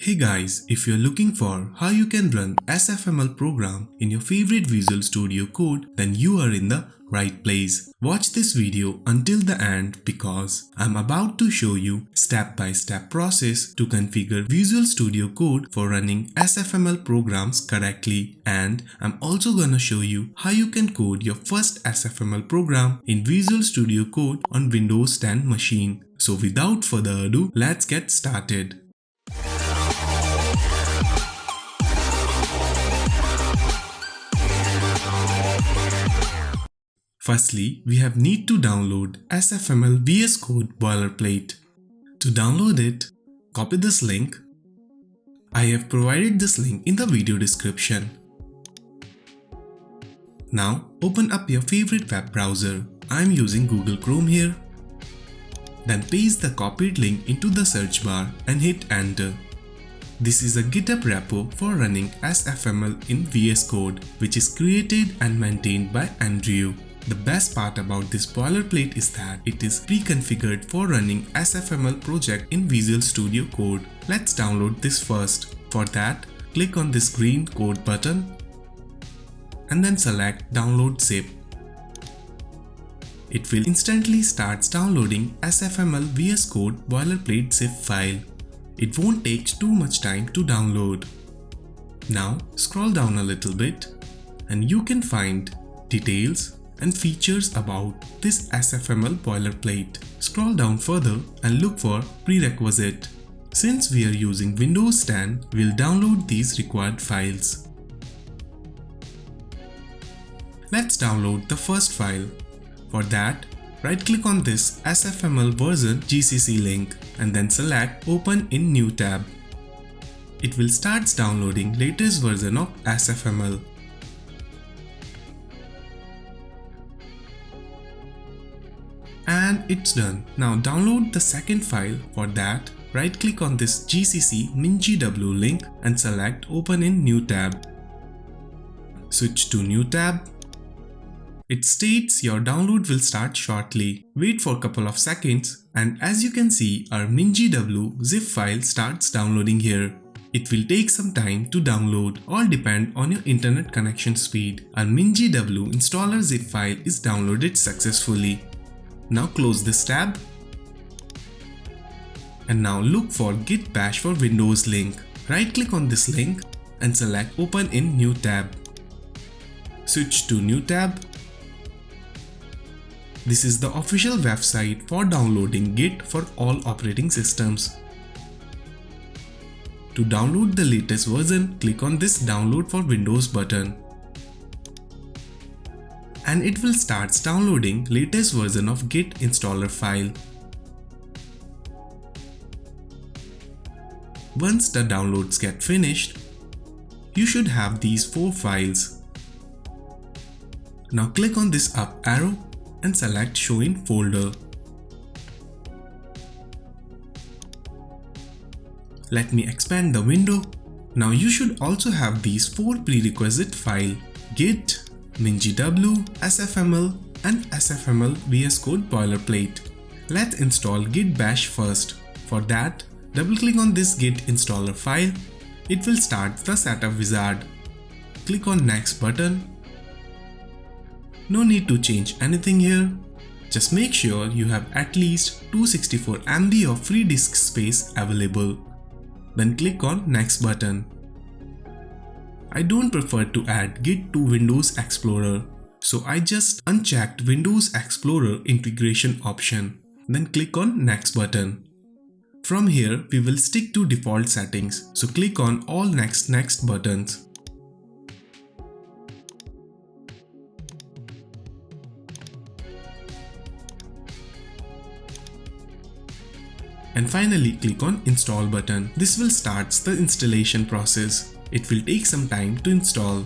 Hey guys, if you're looking for how you can run SFML program in your favorite Visual Studio Code, then you are in the right place. Watch this video until the end because I'm about to show you step-by-step process to configure Visual Studio Code for running SFML programs correctly, and I'm also gonna show you how you can code your first SFML program in Visual Studio Code on Windows 10 machine. So without further ado, let's get started. Firstly, we need to download SFML VSCODE boilerplate. To download it, copy this link. I have provided this link in the video description. Now open up your favorite web browser. I am using Google Chrome here. Then paste the copied link into the search bar and hit enter. This is a GitHub repo for running SFML in VS Code, which is created and maintained by Andrew. The best part about this boilerplate is that it is pre-configured for running SFML project in Visual Studio Code. Let's download this first. For that, click on this green code button and then select download zip. It will instantly start downloading SFML VS Code boilerplate zip file. It won't take too much time to download. Now scroll down a little bit and you can find details and features about this SFML boilerplate. Scroll down further and look for prerequisite. Since we are using Windows 10, we'll download these required files. Let's download the first file. For that, right-click on this SFML version GCC link and then select Open in New tab. It will start downloading latest version of SFML. And it's done. Now download the second file. For that, right-click on this GCC MinGW link and select Open in New tab. Switch to New tab. It states your download will start shortly. Wait for a couple of seconds and as you can see, our MinGW zip file starts downloading here. It will take some time to download, all depend on your internet connection speed. Our MinGW installer zip file is downloaded successfully. Now close this tab and now look for Git Bash for Windows link. Right click on this link and select Open in New tab. Switch to New tab. This is the official website for downloading Git for all operating systems. To download the latest version, click on this Download for Windows button. And it will start downloading latest version of Git installer file. Once the downloads get finished, you should have these 4 files. Now click on this up arrow and select Show in Folder. Let me expand the window. Now you should also have these 4 prerequisite files: Git, MinGW, SFML and SFML VSCODE boilerplate. Let's install Git Bash first. For that, double click on this Git installer file. It will start the setup wizard. Click on Next button. No need to change anything here. Just make sure you have at least 264 MB of free disk space available. Then click on Next button. I don't prefer to add Git to Windows Explorer, so I just unchecked Windows Explorer integration option. Then click on Next button. From here, we will stick to default settings, so click on all Next buttons. And finally click on Install button. This will start the installation process. It will take some time to install.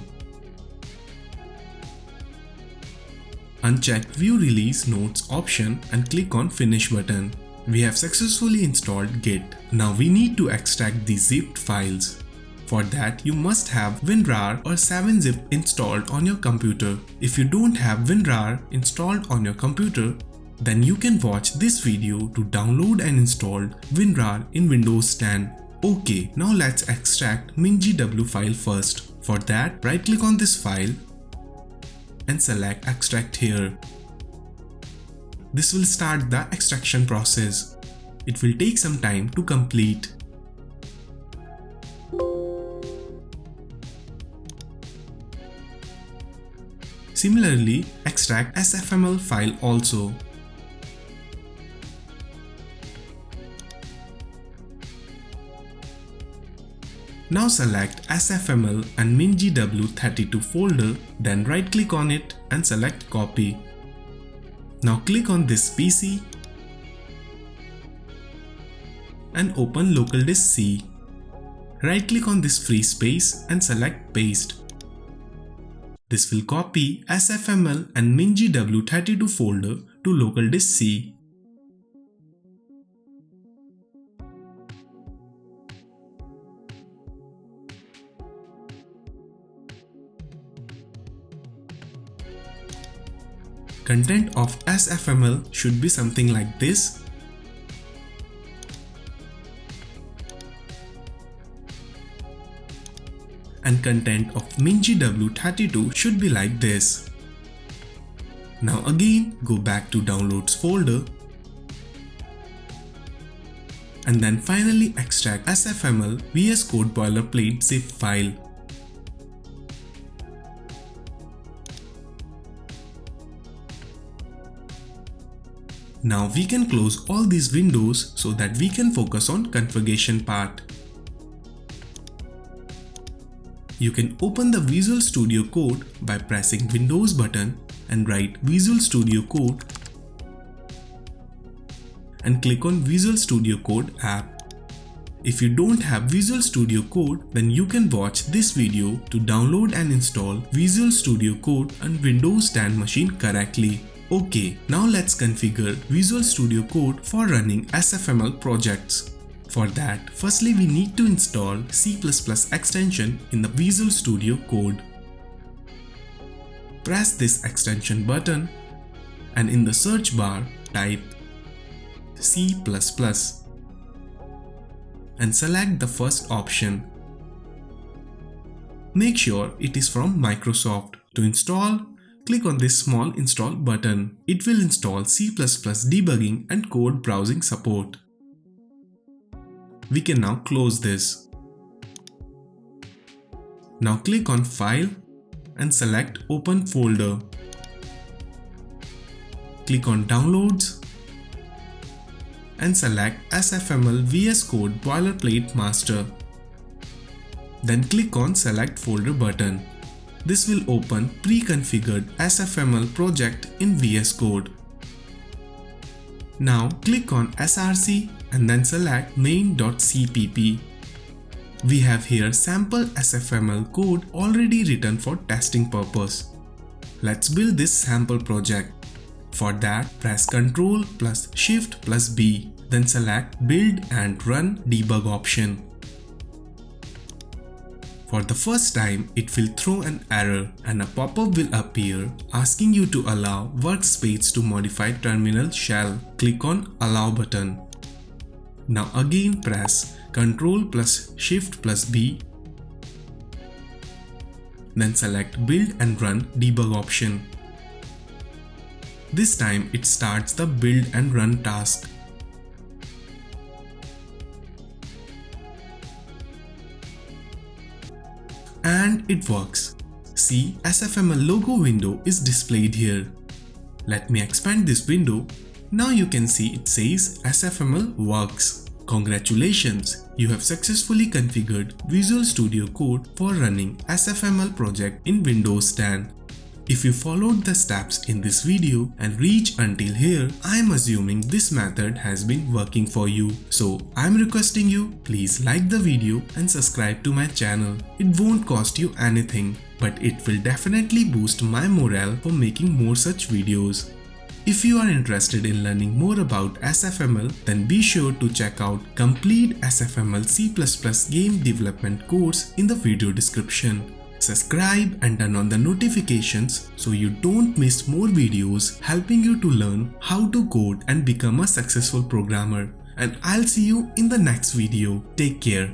Uncheck View Release Notes option and click on Finish button. We have successfully installed Git. Now we need to extract the zipped files. For that, you must have Winrar or 7-zip installed on your computer. If you don't have Winrar installed on your computer, then you can watch this video to download and install Winrar in Windows 10. Okay, now let's extract MinGW file first. For that, right click on this file and select extract here. This will start the extraction process. It will take some time to complete. Similarly, extract SFML file also. Now select SFML and MinGW32 folder, then right click on it and select copy. Now click on this PC and open local disk C. Right click on this free space and select paste. This will copy SFML and MinGW32 folder to local disk C. Content of SFML should be something like this. And content of MinGW32 should be like this. Now again, go back to downloads folder and then finally extract SFML VSCODE boilerplate zip file. Now we can close all these windows so that we can focus on configuration part. You can open the Visual Studio Code by pressing Windows button and write Visual Studio Code and click on Visual Studio Code app. If you don't have Visual Studio Code, then you can watch this video to download and install Visual Studio Code on Windows 10 machine correctly. Okay, now let's configure Visual Studio Code for running SFML projects. For that, firstly we need to install C++ extension in the Visual Studio Code. Press this extension button and in the search bar type C++ and select the first option. Make sure it is from Microsoft. To install, click on this small install button. It will install C++ debugging and code browsing support. We can now close this. Now click on File and select Open Folder. Click on Downloads and select SFML VSCODE Boilerplate Master. Then click on Select Folder button. This will open pre-configured SFML project in VS Code. Now click on src and then select main.cpp. We have here sample SFML code already written for testing purpose. Let's build this sample project. For that, press Ctrl plus Shift plus B, then select Build and Run Debug option. For the first time, it will throw an error and a pop-up will appear asking you to allow workspace to modify terminal shell. Click on Allow button. Now again press Ctrl plus Shift plus B, then select Build and Run Debug option. This time it starts the build and run task. And it works. See, SFML logo window is displayed here. Let me expand this window. Now you can see it says SFML works. Congratulations, you have successfully configured Visual Studio Code for running SFML project in Windows 10. If you followed the steps in this video and reached until here, I am assuming this method has been working for you. So I am requesting you, please like the video and subscribe to my channel. It won't cost you anything, but it will definitely boost my morale for making more such videos. If you are interested in learning more about SFML, then be sure to check out complete SFML C++ game development course in the video description. Subscribe and turn on the notifications so you don't miss more videos helping you to learn how to code and become a successful programmer. and I'll see you in the next video. Take care.